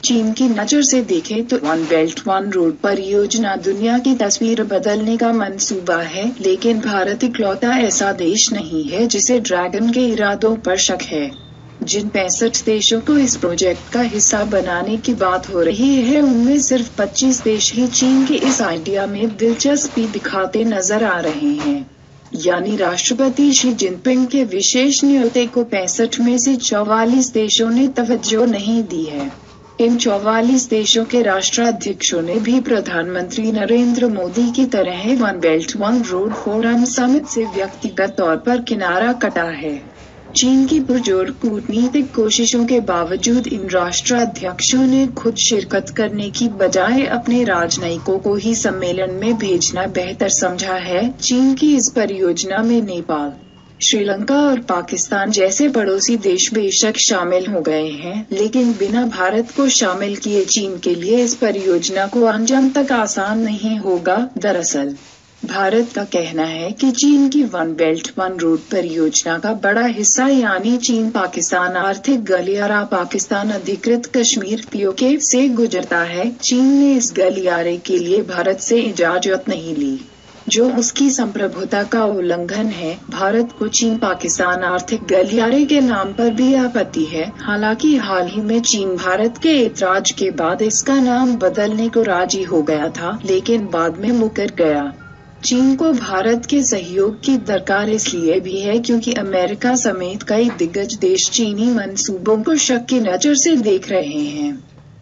चीन की नज़र से देखें तो वन बेल्ट वन रोड परियोजना दुनिया की तस्वीर बदलने का मंसूबा है, लेकिन भारत इकलौता ऐसा देश नहीं है जिसे ड्रैगन के इरादों पर शक है। जिन 65 देशों को इस प्रोजेक्ट का हिस्सा बनाने की बात हो रही है, उनमें सिर्फ 25 देश ही चीन के इस आइडिया में दिलचस्पी दिखाते नजर आ रहे हैं। यानी राष्ट्रपति शी जिनपिंग के विशेष न्योते को 65 में से 44 देशों ने तवज्जो नहीं दी है। इन 44 देशों के राष्ट्राध्यक्षों ने भी प्रधानमंत्री नरेंद्र मोदी की तरह one belt one road forum summit से व्यक्तिगत तौर पर किनारा कटा है। चीन की पुरजोर कूटनीतिक कोशिशों के बावजूद इन राष्ट्राध्यक्षों ने खुद शिरकत करने की बजाय अपने राजनयिकों को ही सम्मेलन में भेजना बेहतर समझा है। चीन की इस परियोजना में नेपाल, श्रीलंका और पाकिस्तान जैसे पड़ोसी देश बेशक शामिल हो गए हैं, लेकिन बिना भारत को शामिल किए चीन के लिए इस परियोजना को अंजाम तक आसान नहीं होगा। दरअसल भारत का कहना है कि चीन की वन बेल्ट वन रोड परियोजना का बड़ा हिस्सा यानी चीन पाकिस्तान आर्थिक गलियारा पाकिस्तान अधिकृत कश्मीर पीओके से गुजरता है। चीन ने इस गलियारे के लिए भारत से इजाजत नहीं ली, जो उसकी संप्रभुता का उल्लंघन है। भारत को चीन पाकिस्तान आर्थिक गलियारे के नाम पर भी आपत्ति है। हालांकि हाल ही में चीन भारत के ऐतराज के बाद इसका नाम बदलने को राजी हो गया था, लेकिन बाद में मुकर गया। चीन को भारत के सहयोग की दरकार इसलिए भी है क्योंकि अमेरिका समेत कई दिग्गज देश चीनी मंसूबों को शक की नजर से देख रहे हैं।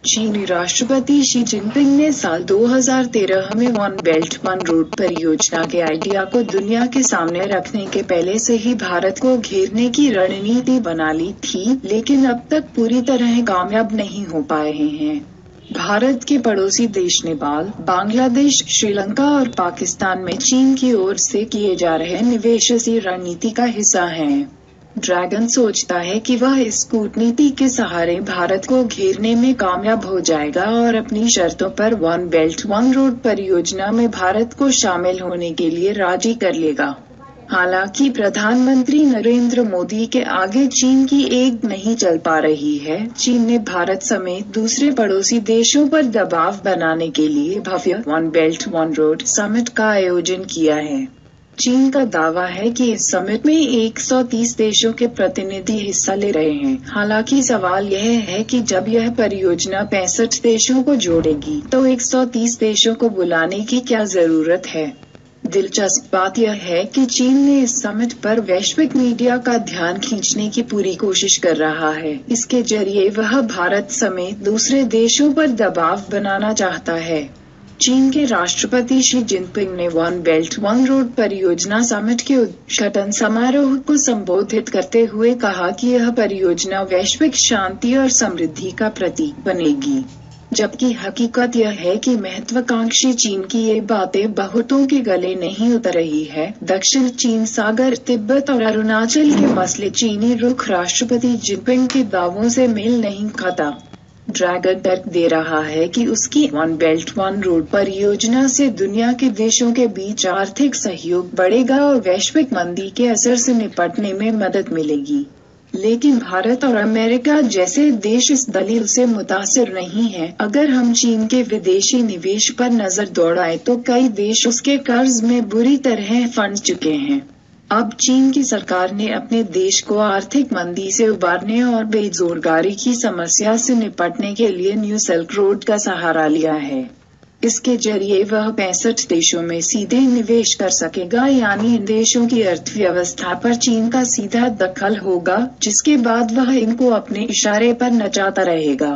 चीनी राष्ट्रपति शी जिनपिंग ने साल 2013 में वन बेल्ट वन रोड परियोजना के आइडिया को दुनिया के सामने रखने के पहले से ही भारत को घेरने की रणनीति बना ली थी, लेकिन अब तक पूरी तरह कामयाब नहीं हो पाए हैं। भारत के पड़ोसी देश नेपाल, बांग्लादेश, श्रीलंका और पाकिस्तान में चीन की ओर से किए जा रहे निवेश इसी रणनीति का हिस्सा हैं। ड्रैगन सोचता है कि वह इस कूटनीति के सहारे भारत को घेरने में कामयाब हो जाएगा और अपनी शर्तों पर वन बेल्ट वन रोड परियोजना में भारत को शामिल होने के लिए राजी कर लेगा। हालांकि प्रधानमंत्री नरेंद्र मोदी के आगे चीन की एक नहीं चल पा रही है। चीन ने भारत समेत दूसरे पड़ोसी देशों पर दबाव बनाने के लिए भव्य one belt one road summit का आयोजन किया है। चीन का दावा है कि इस समिट में 130 देशों के प्रतिनिधि हिस्सा ले रहे हैं। हालांकि सवाल यह है कि जब यह परियोजना 65 देशों को जोड़ेगी तो 130 देशों को बुलाने की क्या जरूरत है। दिलचस्प बात यह है कि चीन ने इस समिट पर वैश्विक मीडिया का ध्यान खींचने की पूरी कोशिश कर रहा है। इसके जरिए वह भारत समेत दूसरे देशों पर दबाव बनाना चाहता है। चीन के राष्ट्रपति शी जिनपिंग ने वन बेल्ट वन रोड परियोजना समिट के उद्घाटन समारोह को संबोधित करते हुए कहा कि यह परियोजना वैश्विक शांति और समृद्धि का प्रतीक बनेगी, जबकि हकीकत यह है कि महत्वाकांक्षी चीन की ये बातें बहुतों के गले नहीं उतर रही है। दक्षिण चीन सागर, तिब्बत और अरुणाचल के मसले चीनी रुख राष्ट्रपति जिनपिंग के दावों से मेल नहीं खाता। ड्रैगन तर्क दे रहा है कि उसकी वन बेल्ट वन रोड परियोजना से दुनिया के देशों के बीच आर्थिक सहयोग बढ़ेगा और वैश्विक मंदी के असर से निपटने में मदद मिलेगी। लेकिन भारत और अमेरिका जैसे देश इस दलील से मुतासिर नहीं हैं। अगर हम चीन के विदेशी निवेश पर नजर दौड़ाएं तो कई देश उसके कर्ज में बुरी तरह फंस चुके हैं। अब चीन की सरकार ने अपने देश को आर्थिक मंदी से उबारने और बेरोजगारी की समस्या से निपटने के लिए न्यू सिल्क रोड का सहारा लिया है। इसके जरिए वह 65 देशों में सीधे निवेश कर सकेगा, यानी इन देशों की अर्थव्यवस्था पर चीन का सीधा दखल होगा, जिसके बाद वह इनको अपने इशारे पर नचाता रहेगा।